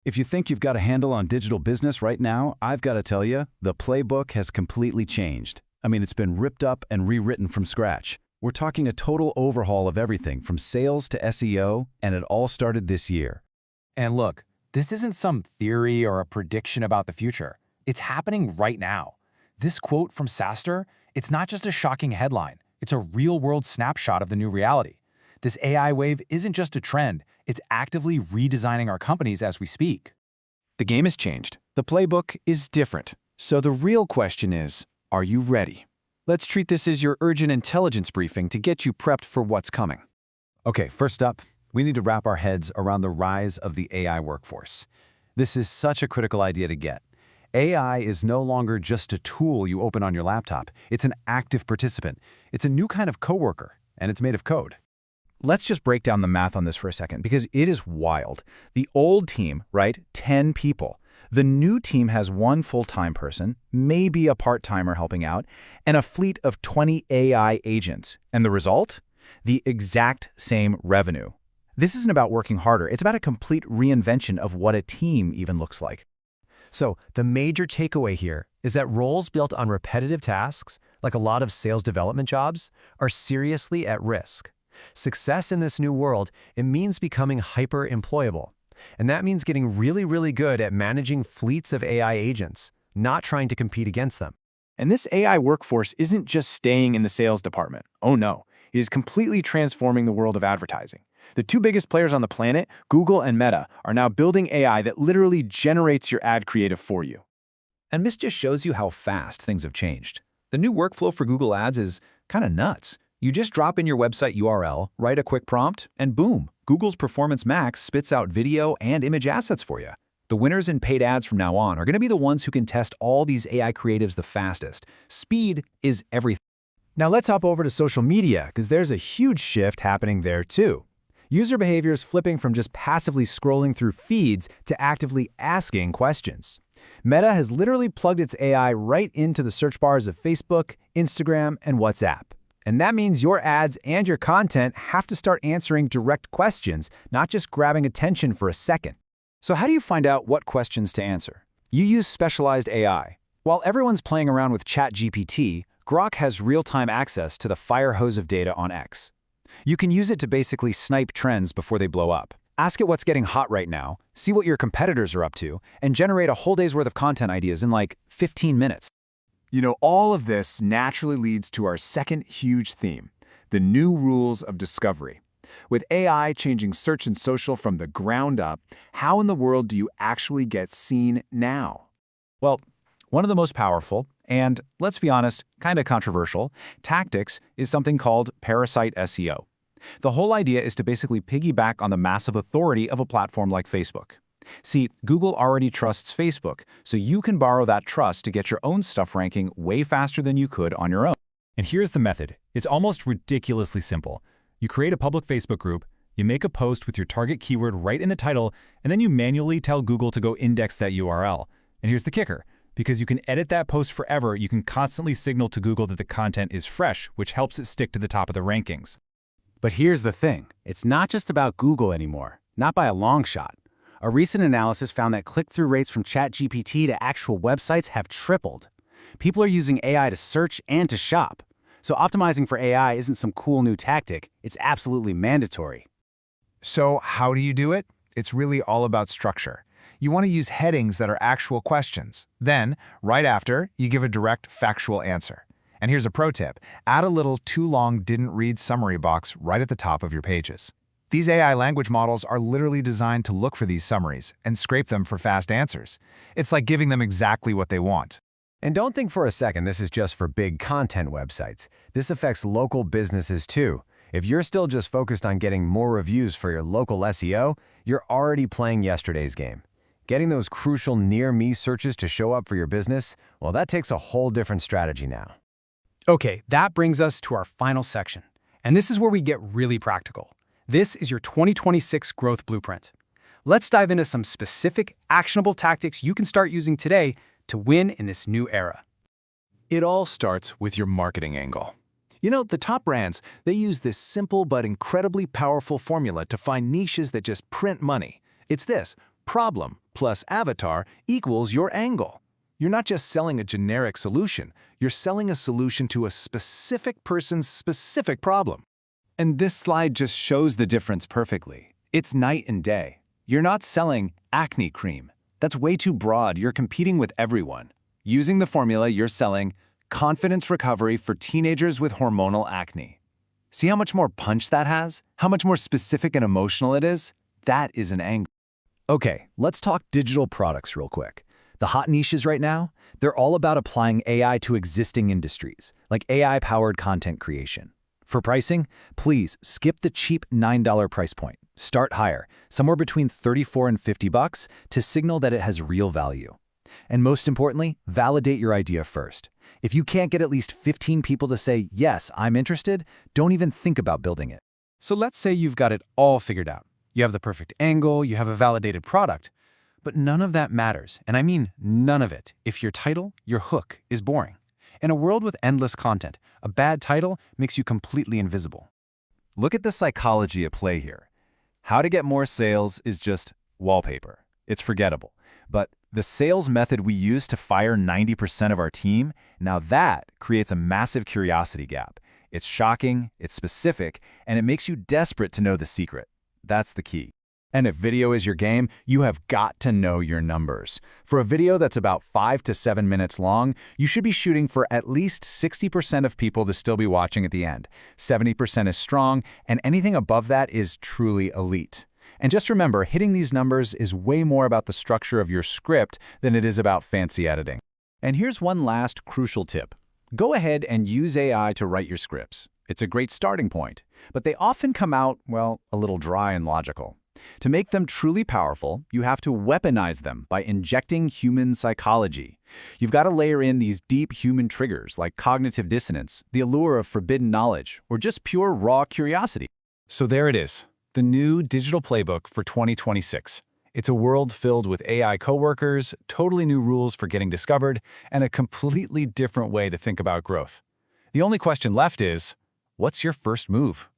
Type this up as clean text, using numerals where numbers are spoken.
If you think you've got a handle on digital business right now, I've got to tell you, the playbook has completely changed. I mean, it's been ripped up and rewritten from scratch. We're talking a total overhaul of everything from sales to SEO, and it all started this year. And look, this isn't some theory or a prediction about the future. It's happening right now. This quote from Saster, it's not just a shocking headline. It's a real-world snapshot of the new reality. This AI wave isn't just a trend. It's actively redesigning our companies as we speak. The game has changed. The playbook is different. So the real question is, are you ready? Let's treat this as your urgent intelligence briefing to get you prepped for what's coming. Okay, first up, we need to wrap our heads around the rise of the AI workforce. This is such a critical idea to get. AI is no longer just a tool you open on your laptop. It's an active participant. It's a new kind of coworker, and it's made of code. Let's just break down the math on this for a second, because it is wild. The old team, right, 10 people. The new team has one full-time person, maybe a part-timer helping out, and a fleet of 20 AI agents. And the result? The exact same revenue. This isn't about working harder. It's about a complete reinvention of what a team even looks like. So the major takeaway here is that roles built on repetitive tasks, like a lot of sales development jobs, are seriously at risk. Success in this new world, it means becoming hyper-employable. And that means getting really good at managing fleets of AI agents, not trying to compete against them. And this AI workforce isn't just staying in the sales department. Oh no, it is completely transforming the world of advertising. The two biggest players on the planet, Google and Meta, are now building AI that literally generates your ad creative for you. And this just shows you how fast things have changed. The new workflow for Google Ads is kind of nuts. You just drop in your website URL, write a quick prompt, and boom, Google's Performance Max spits out video and image assets for you. The winners in paid ads from now on are going to be the ones who can test all these AI creatives the fastest. Speed is everything. Now let's hop over to social media, because there's a huge shift happening there too. User behavior is flipping from just passively scrolling through feeds to actively asking questions. Meta has literally plugged its AI right into the search bars of Facebook, Instagram, and WhatsApp. And that means your ads and your content have to start answering direct questions, not just grabbing attention for a second. So how do you find out what questions to answer? You use specialized AI. While everyone's playing around with ChatGPT, Grok has real-time access to the fire hose of data on X. You can use it to basically snipe trends before they blow up. Ask it what's getting hot right now, see what your competitors are up to, and generate a whole day's worth of content ideas in like 15 minutes. You know, all of this naturally leads to our second huge theme, the new rules of discovery. With AI changing search and social from the ground up, how in the world do you actually get seen now? Well, one of the most powerful, and let's be honest, kind of controversial, tactics is something called parasite SEO. The whole idea is to basically piggyback on the massive authority of a platform like Facebook. See, Google already trusts Facebook, so you can borrow that trust to get your own stuff ranking way faster than you could on your own. And here's the method. It's almost ridiculously simple. You create a public Facebook group, you make a post with your target keyword right in the title, and then you manually tell Google to go index that URL. And here's the kicker. Because you can edit that post forever, you can constantly signal to Google that the content is fresh, which helps it stick to the top of the rankings. But here's the thing. It's not just about Google anymore, not by a long shot. A recent analysis found that click-through rates from ChatGPT to actual websites have tripled. People are using AI to search and to shop. So optimizing for AI isn't some cool new tactic, it's absolutely mandatory. So how do you do it? It's really all about structure. You want to use headings that are actual questions. Then, right after, you give a direct, factual answer. And here's a pro tip. Add a little too long didn't read summary box right at the top of your pages. These AI language models are literally designed to look for these summaries and scrape them for fast answers. It's like giving them exactly what they want. And don't think for a second this is just for big content websites. This affects local businesses too. If you're still just focused on getting more reviews for your local SEO, you're already playing yesterday's game. Getting those crucial near-me searches to show up for your business, well, that takes a whole different strategy now. Okay, that brings us to our final section. And this is where we get really practical. This is your 2026 Growth Blueprint. Let's dive into some specific, actionable tactics you can start using today to win in this new era. It all starts with your marketing angle. You know, the top brands, they use this simple but incredibly powerful formula to find niches that just print money. It's this: problem, plus avatar equals your angle. You're not just selling a generic solution, you're selling a solution to a specific person's specific problem. And this slide just shows the difference perfectly. It's night and day. You're not selling acne cream. That's way too broad. You're competing with everyone. Using the formula, you're selling confidence recovery for teenagers with hormonal acne. See how much more punch that has? How much more specific and emotional it is? That is an angle. Okay, let's talk digital products real quick. The hot niches right now, they're all about applying AI to existing industries, like AI-powered content creation. For pricing, please skip the cheap $9 price point. Start higher, somewhere between $34 and $50 to signal that it has real value. And most importantly, validate your idea first. If you can't get at least 15 people to say, yes, I'm interested, don't even think about building it. So let's say you've got it all figured out. You have the perfect angle, you have a validated product. But none of that matters, and I mean none of it, if your title, your hook, is boring. In a world with endless content, a bad title makes you completely invisible. Look at the psychology at play here. How to get more sales is just wallpaper. It's forgettable. But the sales method we use to fire 90% of our team, now that creates a massive curiosity gap. It's shocking, it's specific, and it makes you desperate to know the secret. That's the key. And if video is your game, you have got to know your numbers. For a video that's about 5 to 7 minutes long, you should be shooting for at least 60% of people to still be watching at the end. 70% is strong, and anything above that is truly elite. And just remember, hitting these numbers is way more about the structure of your script than it is about fancy editing. And here's one last crucial tip. Go ahead and use AI to write your scripts. It's a great starting point, but they often come out, well, a little dry and logical. To make them truly powerful, you have to weaponize them by injecting human psychology. You've got to layer in these deep human triggers like cognitive dissonance, the allure of forbidden knowledge, or just pure raw curiosity. So there it is, the new digital playbook for 2026. It's a world filled with AI coworkers, totally new rules for getting discovered, and a completely different way to think about growth. The only question left is, what's your first move?